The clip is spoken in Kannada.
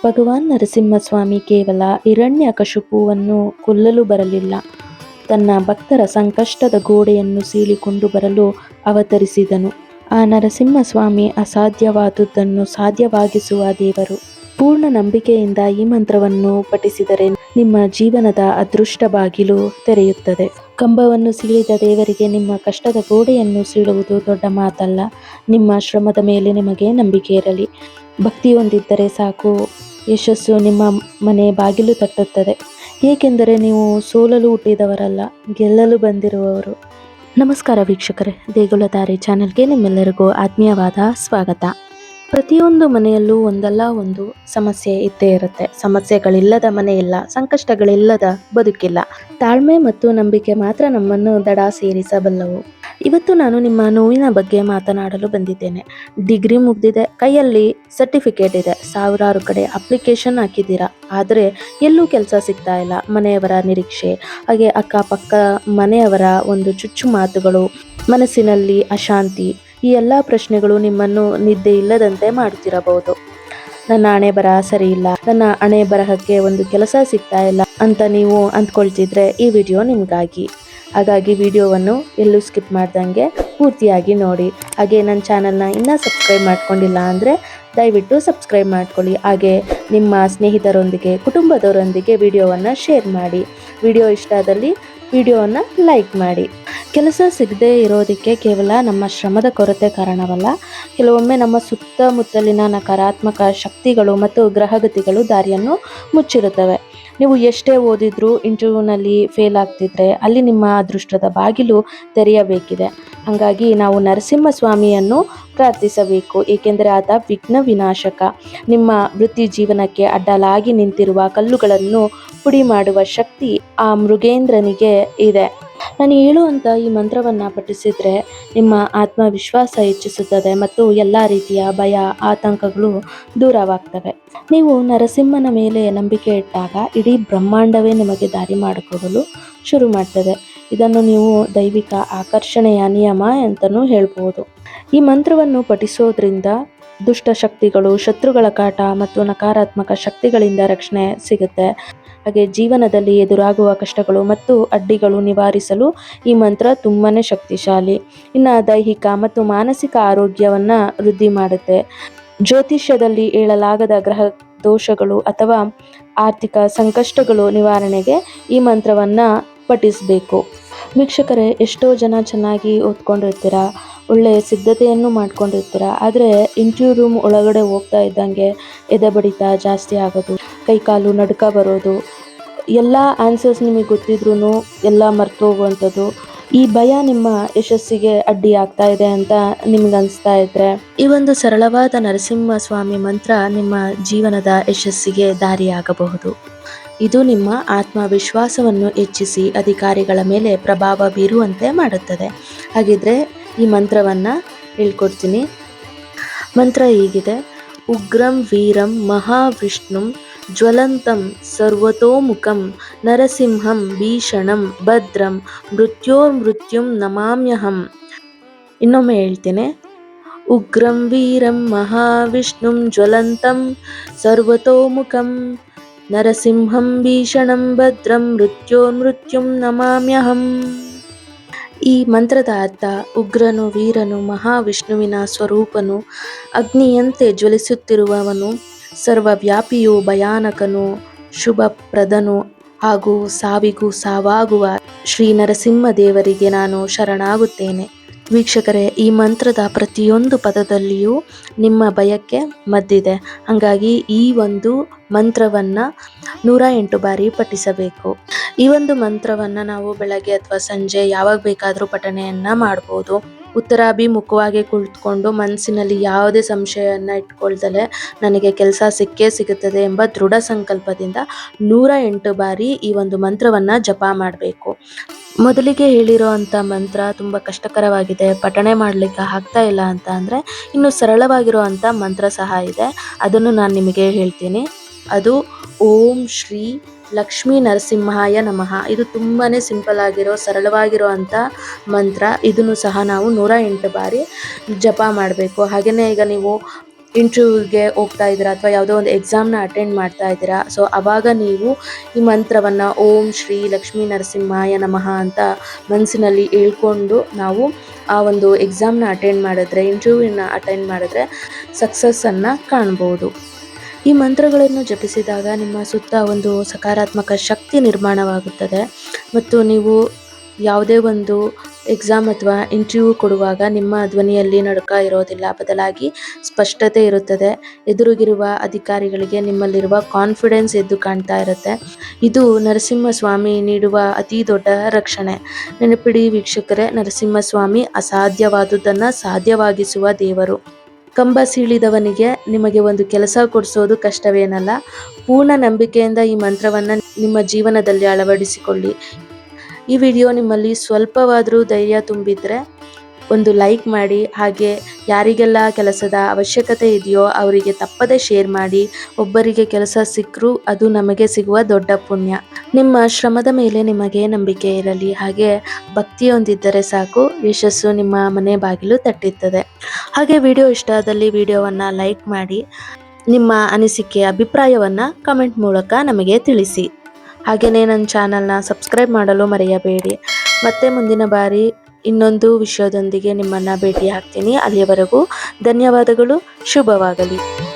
ಭಗವಾನ್ ನರಸಿಂಹಸ್ವಾಮಿ ಕೇವಲ ಹಿರಣ್ಯಕಶಿಪುವನ್ನು ಕೊಲ್ಲಲು ಬರಲಿಲ್ಲ, ತನ್ನ ಭಕ್ತರ ಸಂಕಷ್ಟದ ಗೋಡೆಯನ್ನು ಸೀಳಿಕೊಂಡು ಬರಲು ಅವತರಿಸಿದನು. ಆ ನರಸಿಂಹಸ್ವಾಮಿ ಅಸಾಧ್ಯವಾದುದನ್ನು ಸಾಧ್ಯವಾಗಿಸುವ ದೇವರು. ಪೂರ್ಣ ನಂಬಿಕೆಯಿಂದ ಈ ಮಂತ್ರವನ್ನು ಪಠಿಸಿದರೆ ನಿಮ್ಮ ಜೀವನದ ಅದೃಷ್ಟ ಬಾಗಿಲು ತೆರೆಯುತ್ತದೆ. ಕಂಬವನ್ನು ಸೀಳಿದ ದೇವರಿಗೆ ನಿಮ್ಮ ಕಷ್ಟದ ಗೋಡೆಯನ್ನು ಸೀಳುವುದು ದೊಡ್ಡ ಮಾತಲ್ಲ. ನಿಮ್ಮ ಶ್ರಮದ ಮೇಲೆ ನಿಮಗೆ ನಂಬಿಕೆ ಇರಲಿ. ಭಕ್ತಿ ಹೊಂದಿದ್ದರೆ ಸಾಕು, ಯಶಸ್ಸು ನಿಮ್ಮ ಮನೆ ಬಾಗಿಲು ತಟ್ಟುತ್ತದೆ. ಏಕೆಂದರೆ ನೀವು ಸೋಲಲು ಹುಟ್ಟಿದವರಲ್ಲ, ಗೆಲ್ಲಲು ಬಂದಿರುವವರು. ನಮಸ್ಕಾರ ವೀಕ್ಷಕರೇ, ದೇಗುಲಧಾರೆ ಚಾನೆಲ್ಗೆ ನಿಮ್ಮೆಲ್ಲರಿಗೂ ಆತ್ಮೀಯವಾದ ಸ್ವಾಗತ. ಪ್ರತಿಯೊಂದು ಮನೆಯಲ್ಲೂ ಒಂದಲ್ಲ ಒಂದು ಸಮಸ್ಯೆ ಇದ್ದೇ ಇರುತ್ತೆ. ಸಮಸ್ಯೆಗಳಿಲ್ಲದ ಮನೆ ಇಲ್ಲ, ಸಂಕಷ್ಟಗಳಿಲ್ಲದ ಬದುಕಿಲ್ಲ. ತಾಳ್ಮೆ ಮತ್ತು ನಂಬಿಕೆ ಮಾತ್ರ ನಮ್ಮನ್ನು ದಡ ಸೇರಿಸಬಲ್ಲವು. ಇವತ್ತು ನಾನು ನಿಮ್ಮ ನೋವಿನ ಬಗ್ಗೆ ಮಾತನಾಡಲು ಬಂದಿದ್ದೇನೆ. ಡಿಗ್ರಿ ಮುಗ್ದಿದೆ, ಕೈಯಲ್ಲಿ ಸರ್ಟಿಫಿಕೇಟ್ ಇದೆ, ಸಾವಿರಾರು ಕಡೆ ಅಪ್ಲಿಕೇಶನ್ ಹಾಕಿದ್ದೀರಾ, ಆದರೆ ಎಲ್ಲೂ ಕೆಲಸ ಸಿಗ್ತಾ ಇಲ್ಲ. ಮನೆಯವರ ನಿರೀಕ್ಷೆ, ಹಾಗೆ ಅಕ್ಕಪಕ್ಕ ಮನೆಯವರ ಒಂದು ಚುಚ್ಚು ಮಾತುಗಳು, ಮನಸ್ಸಿನಲ್ಲಿ ಅಶಾಂತಿ, ಈ ಎಲ್ಲ ಪ್ರಶ್ನೆಗಳು ನಿಮ್ಮನ್ನು ನಿದ್ದೆ ಇಲ್ಲದಂತೆ ಮಾಡುತ್ತಿರಬಹುದು. ನನ್ನ ಹಣೆ ಬರಹ ಸರಿ ಇಲ್ಲ, ನನ್ನ ಹಣೆ ಬರಹಕ್ಕೆ ಒಂದು ಕೆಲಸ ಸಿಗ್ತಾ ಇಲ್ಲ ಅಂತ ನೀವು ಅಂದ್ಕೊಳ್ತಿದ್ರೆ ಈ ವಿಡಿಯೋ ನಿಮಗಾಗಿ. ಹಾಗಾಗಿ ವಿಡಿಯೋವನ್ನು ಎಲ್ಲೂ ಸ್ಕಿಪ್ ಮಾಡ್ದಂಗೆ ಪೂರ್ತಿಯಾಗಿ ನೋಡಿ. ಹಾಗೆ ನನ್ನ ಚಾನಲ್ನ ಇನ್ನೂ ಸಬ್ಸ್ಕ್ರೈಬ್ ಮಾಡ್ಕೊಂಡಿಲ್ಲ ಅಂದರೆ ದಯವಿಟ್ಟು ಸಬ್ಸ್ಕ್ರೈಬ್ ಮಾಡ್ಕೊಳ್ಳಿ. ಹಾಗೆ ನಿಮ್ಮ ಸ್ನೇಹಿತರೊಂದಿಗೆ, ಕುಟುಂಬದವರೊಂದಿಗೆ ವಿಡಿಯೋವನ್ನು ಶೇರ್ ಮಾಡಿ. ವಿಡಿಯೋ ಇಷ್ಟ ಆದಲ್ಲಿ ವಿಡಿಯೋವನ್ನು ಲೈಕ್ ಮಾಡಿ. ಕೆಲಸ ಸಿಗದೇ ಇರೋದಕ್ಕೆ ಕೇವಲ ನಮ್ಮ ಶ್ರಮದ ಕೊರತೆ ಕಾರಣವಲ್ಲ, ಕೆಲವೊಮ್ಮೆ ನಮ್ಮ ಸುತ್ತಮುತ್ತಲಿನ ನಕಾರಾತ್ಮಕ ಶಕ್ತಿಗಳು ಮತ್ತು ಗ್ರಹಗತಿಗಳು ದಾರಿಯನ್ನು ಮುಚ್ಚಿರುತ್ತವೆ. ನೀವು ಎಷ್ಟೇ ಓದಿದ್ರೂ ಇಂಟರ್ವ್ಯೂನಲ್ಲಿ ಫೇಲ್ ಆಗ್ತಿದ್ರೆ ಅಲ್ಲಿ ನಿಮ್ಮ ಅದೃಷ್ಟದ ಬಾಗಿಲು ತೆರೆಯಬೇಕಿದೆ. ಹಾಗಾಗಿ ನಾವು ನರಸಿಂಹಸ್ವಾಮಿಯನ್ನು ಪ್ರಾರ್ಥಿಸಬೇಕು, ಏಕೆಂದರೆ ಆತ ವಿಘ್ನ ವಿನಾಶಕ. ನಿಮ್ಮ ವೃತ್ತಿ ಜೀವನಕ್ಕೆ ಅಡ್ಡಲಾಗಿ ನಿಂತಿರುವ ಕಲ್ಲುಗಳನ್ನು ಪುಡಿ ಮಾಡುವ ಶಕ್ತಿ ಆ ಮೃಗೇಂದ್ರನಿಗೆ ಇದೆ. ನಾನು ಹೇಳುವಂಥ ಈ ಮಂತ್ರವನ್ನು ಪಠಿಸಿದರೆ ನಿಮ್ಮ ಆತ್ಮವಿಶ್ವಾಸ ಹೆಚ್ಚಿಸುತ್ತದೆ ಮತ್ತು ಎಲ್ಲ ರೀತಿಯ ಭಯ, ಆತಂಕಗಳು ದೂರವಾಗ್ತವೆ. ನೀವು ನರಸಿಂಹನ ಮೇಲೆ ನಂಬಿಕೆ ಇಟ್ಟಾಗ ಇಡೀ ಬ್ರಹ್ಮಾಂಡವೇ ನಿಮಗೆ ದಾರಿ ಮಾಡಿಕೊಡಲು ಶುರು ಮಾಡ್ತದೆ. ಇದನ್ನು ನೀವು ದೈವಿಕ ಆಕರ್ಷಣೆಯ ನಿಯಮ ಅಂತಲೂ ಹೇಳ್ಬೋದು. ಈ ಮಂತ್ರವನ್ನು ಪಠಿಸೋದ್ರಿಂದ ದುಷ್ಟಶಕ್ತಿಗಳು, ಶತ್ರುಗಳ ಕಾಟ ಮತ್ತು ನಕಾರಾತ್ಮಕ ಶಕ್ತಿಗಳಿಂದ ರಕ್ಷಣೆ ಸಿಗುತ್ತೆ. ಹಾಗೆ ಜೀವನದಲ್ಲಿ ಎದುರಾಗುವ ಕಷ್ಟಗಳು ಮತ್ತು ಅಡ್ಡಿಗಳು ನಿವಾರಿಸಲು ಈ ಮಂತ್ರ ತುಂಬಾ ಶಕ್ತಿಶಾಲಿ. ಇನ್ನು ದೈಹಿಕ ಮತ್ತು ಮಾನಸಿಕ ಆರೋಗ್ಯವನ್ನು ವೃದ್ಧಿ ಮಾಡುತ್ತೆ. ಜ್ಯೋತಿಷ್ಯದಲ್ಲಿ ಹೇಳಲಾಗದ ಗ್ರಹ ದೋಷಗಳು ಅಥವಾ ಆರ್ಥಿಕ ಸಂಕಷ್ಟಗಳು ನಿವಾರಣೆಗೆ ಈ ಮಂತ್ರವನ್ನು ಪಠಿಸಬೇಕು. ವೀಕ್ಷಕರೇ, ಎಷ್ಟೋ ಜನ ಚೆನ್ನಾಗಿ ಓದ್ಕೊಂಡಿರ್ತೀರ, ಒಳ್ಳೆಯ ಸಿದ್ಧತೆಯನ್ನು ಮಾಡ್ಕೊಂಡಿರ್ತೀರ, ಆದರೆ ಇಂಟರ್ವ್ಯೂ ರೂಮ್ ಒಳಗಡೆ ಹೋಗ್ತಾ ಇದ್ದಂಗೆ ಎದೆ ಬಡಿತ ಜಾಸ್ತಿ ಆಗೋದು, ಕೈಕಾಲು ನಡುಕ ಬರೋದು, ಎಲ್ಲ ಆನ್ಸರ್ಸ್ ನಿಮಗೆ ಗೊತ್ತಿದ್ರೂ ಎಲ್ಲ ಮರ್ತೋಗುವಂಥದ್ದು, ಈ ಭಯ ನಿಮ್ಮ ಯಶಸ್ಸಿಗೆ ಅಡ್ಡಿ ಆಗ್ತಾ ಇದೆ ಅಂತ ನಿಮ್ಗೆ ಅನಿಸ್ತಾ ಇದ್ರೆ ಈ ಒಂದು ಸರಳವಾದ ನರಸಿಂಹಸ್ವಾಮಿ ಮಂತ್ರ ನಿಮ್ಮ ಜೀವನದ ಯಶಸ್ಸಿಗೆ ದಾರಿಯಾಗಬಹುದು. ಇದು ನಿಮ್ಮ ಆತ್ಮವಿಶ್ವಾಸವನ್ನು ಹೆಚ್ಚಿಸಿ ಅಧಿಕಾರಿಗಳ ಮೇಲೆ ಪ್ರಭಾವ ಬೀರುವಂತೆ ಮಾಡುತ್ತದೆ. ಹಾಗಿದ್ರೆ ಈ ಮಂತ್ರವನ್ನು ಹೇಳ್ಕೊಡ್ತೀನಿ. ಮಂತ್ರ ಹೀಗಿದೆ: ಉಗ್ರಂ ವೀರಂ ಮಹಾವಿಷ್ಣುಂ ಜ್ವಲಂತಂ ಸರ್ವತೋಮುಖಂ ನರಸಿಂಹಂ ಭೀಷಣಂ ಭದ್ರಂ ಮೃತ್ಯೋರ್ಮೃತ್ಯುಂ ನಮಾಮ್ಯಹಂ. ಇನ್ನೊಮ್ಮೆ ಹೇಳ್ತೀನಿ. ಉಗ್ರಂ ವೀರಂ ಮಹಾವಿಷ್ಣುಂ ಜ್ವಲಂತಂ ಸರ್ವತೋಮುಖಂ ನರಸಿಂಹಂ ಭೀಷಣಂ ಭದ್ರಂ ಮೃತ್ಯೋರ್ಮೃತ್ಯುಂ ನಮಾಮ್ಯಹಂ. ಈ ಮಂತ್ರದ ಅರ್ಥ: ಉಗ್ರನು, ವೀರನು, ಮಹಾವಿಷ್ಣುವಿನ ಸ್ವರೂಪನು, ಅಗ್ನಿಯಂತೆ ಜ್ವಲಿಸುತ್ತಿರುವವನು, ಸರ್ವವ್ಯಾಪಿಯು, ಭಯಾನಕನು, ಶುಭಪ್ರದನು ಹಾಗೂ ಸಾವಿಗೂ ಸಾವಾಗುವ ಶ್ರೀ ನರಸಿಂಹ ದೇವರಿಗೆ ನಾನು ಶರಣಾಗುತ್ತೇನೆ. ವೀಕ್ಷಕರೇ, ಈ ಮಂತ್ರದ ಪ್ರತಿಯೊಂದು ಪದದಲ್ಲಿಯೂ ನಿಮ್ಮ ಭಯಕ್ಕೆ ಮದ್ದಿದೆ. ಹಾಗಾಗಿ ಈ ಒಂದು ಮಂತ್ರವನ್ನು 108 ಬಾರಿ ಪಠಿಸಬೇಕು. ಈ ಒಂದು ಮಂತ್ರವನ್ನು ನಾವು ಬೆಳಗ್ಗೆ ಅಥವಾ ಸಂಜೆ ಯಾವಾಗ ಬೇಕಾದರೂ ಪಠಣೆಯನ್ನು ಮಾಡ್ಬೋದು. ಉತ್ತರಾಭಿಮುಖವಾಗಿ ಕುಳಿತುಕೊಂಡು ಮನಸ್ಸಿನಲ್ಲಿ ಯಾವುದೇ ಸಂಶಯವನ್ನು ಇಟ್ಕೊಳ್ದಲೆ ನನಗೆ ಕೆಲಸ ಸಿಕ್ಕೇ ಸಿಗುತ್ತದೆ ಎಂಬ ದೃಢ ಸಂಕಲ್ಪದಿಂದ 108 ಬಾರಿ ಈ ಒಂದು ಮಂತ್ರವನ್ನು ಜಪ ಮಾಡಬೇಕು. ಮೊದಲಿಗೆ ಹೇಳಿರೋ ಅಂಥ ಮಂತ್ರ ತುಂಬ ಕಷ್ಟಕರವಾಗಿದೆ, ಪಠಣೆ ಮಾಡಲಿಕ್ಕೆ ಆಗ್ತಾ ಇಲ್ಲ ಅಂತ ಅಂದರೆ ಇನ್ನು ಸರಳವಾಗಿರೋ ಅಂಥ ಮಂತ್ರ ಸಹ ಇದೆ, ಅದನ್ನು ನಾನು ನಿಮಗೆ ಹೇಳ್ತೀನಿ. ಅದು ಓಂ ಶ್ರೀ ಲಕ್ಷ್ಮೀ ನರಸಿಂಹಾಯ ನಮಃ. ಇದು ತುಂಬಾ ಸಿಂಪಲ್ ಆಗಿರೋ, ಸರಳವಾಗಿರೋ ಅಂಥ ಮಂತ್ರ. ಇದನ್ನು ಸಹ ನಾವು 108 ಬಾರಿ ಜಪ ಮಾಡಬೇಕು. ಹಾಗೆಯೇ ಈಗ ನೀವು ಇಂಟರ್ವ್ಯೂಗೆ ಹೋಗ್ತಾ ಇದ್ದೀರಾ ಅಥವಾ ಯಾವುದೋ ಒಂದು ಎಕ್ಸಾಮ್ನ ಅಟೆಂಡ್ ಮಾಡ್ತಾ ಇದ್ದೀರಾ. ಸೊ ಆವಾಗ ನೀವು ಈ ಮಂತ್ರವನ್ನು ಓಂ ಶ್ರೀ ಲಕ್ಷ್ಮೀ ನರಸಿಂಹಾಯ ನಮಃ ಅಂತ ಮನಸ್ಸಿನಲ್ಲಿ ಹೇಳ್ಕೊಂಡು ನಾವು ಆ ಒಂದು ಎಕ್ಸಾಮ್ನ ಅಟೆಂಡ್ ಮಾಡಿದ್ರೆ, ಇಂಟರ್ವ್ಯೂನ ಅಟೆಂಡ್ ಮಾಡಿದ್ರೆ ಸಕ್ಸಸ್ಸನ್ನು ಕಾಣ್ಬೋದು. ಈ ಮಂತ್ರಗಳನ್ನು ಜಪಿಸಿದಾಗ ನಿಮ್ಮ ಸುತ್ತ ಒಂದು ಸಕಾರಾತ್ಮಕ ಶಕ್ತಿ ನಿರ್ಮಾಣವಾಗುತ್ತದೆ ಮತ್ತು ನೀವು ಯಾವುದೇ ಒಂದು ಎಕ್ಸಾಮ್ ಅಥವಾ ಇಂಟರ್ವ್ಯೂ ಕೊಡುವಾಗ ನಿಮ್ಮ ಧ್ವನಿಯಲ್ಲಿ ನಡುಕ ಇರೋದಿಲ್ಲ, ಬದಲಾಗಿ ಸ್ಪಷ್ಟತೆ ಇರುತ್ತದೆ. ಎದುರಿಗಿರುವ ಅಧಿಕಾರಿಗಳಿಗೆ ನಿಮ್ಮಲ್ಲಿರುವ ಕಾನ್ಫಿಡೆನ್ಸ್ ಎದ್ದು ಕಾಣ್ತಾ ಇರುತ್ತೆ. ಇದು ನರಸಿಂಹಸ್ವಾಮಿ ನೀಡುವ ಅತಿ ದೊಡ್ಡ ರಕ್ಷಣೆ. ನೆನಪಿಡಿ ವೀಕ್ಷಕರೇ, ನರಸಿಂಹಸ್ವಾಮಿ ಅಸಾಧ್ಯವಾದುದನ್ನು ಸಾಧ್ಯವಾಗಿಸುವ ದೇವರು. ಕಂಬ ಸೀಳಿದವನಿಗೆ ನಿಮಗೆ ಒಂದು ಕೆಲಸ ಕೊಡಿಸೋದು ಕಷ್ಟವೇನಲ್ಲ. ಪೂರ್ಣ ನಂಬಿಕೆಯಿಂದ ಈ ಮಂತ್ರವನ್ನು ನಿಮ್ಮ ಜೀವನದಲ್ಲಿ ಅಳವಡಿಸಿಕೊಳ್ಳಿ. ಈ ವಿಡಿಯೋ ನಿಮ್ಮಲ್ಲಿ ಸ್ವಲ್ಪವಾದರೂ ಧೈರ್ಯ ತುಂಬಿದರೆ ಒಂದು ಲೈಕ್ ಮಾಡಿ, ಹಾಗೆ ಯಾರಿಗೆಲ್ಲ ಕೆಲಸದ ಅವಶ್ಯಕತೆ ಇದೆಯೋ ಅವರಿಗೆ ತಪ್ಪದೇ ಶೇರ್ ಮಾಡಿ. ಒಬ್ಬರಿಗೆ ಕೆಲಸ ಸಿಕ್ಕರೂ ಅದು ನಮಗೆ ಸಿಗುವ ದೊಡ್ಡ ಪುಣ್ಯ. ನಿಮ್ಮ ಶ್ರಮದ ಮೇಲೆ ನಿಮಗೆ ನಂಬಿಕೆ ಇರಲಿ, ಹಾಗೆ ಭಕ್ತಿಯೊಂದಿದ್ದರೆ ಸಾಕು, ಯಶಸ್ಸು ನಿಮ್ಮ ಮನೆ ಬಾಗಿಲು ತಟ್ಟುತ್ತದೆ. ಹಾಗೆ ವಿಡಿಯೋ ಇಷ್ಟ ಆದಲ್ಲಿ ವಿಡಿಯೋವನ್ನು ಲೈಕ್ ಮಾಡಿ, ನಿಮ್ಮ ಅನಿಸಿಕೆ ಅಭಿಪ್ರಾಯವನ್ನು ಕಮೆಂಟ್ ಮೂಲಕ ನಮಗೆ ತಿಳಿಸಿ. ಹಾಗೆಯೇ ನನ್ನ ಚಾನಲ್ನ ಸಬ್ಸ್ಕ್ರೈಬ್ ಮಾಡಲು ಮರೆಯಬೇಡಿ. ಮತ್ತೆ ಮುಂದಿನ ಬಾರಿ ಇನ್ನೊಂದು ವಿಷಯದೊಂದಿಗೆ ನಿಮ್ಮನ್ನು ಭೇಟಿ ಆಗ್ತೀನಿ. ಅಲ್ಲಿಯವರೆಗೂ ಧನ್ಯವಾದಗಳು. ಶುಭವಾಗಲಿ.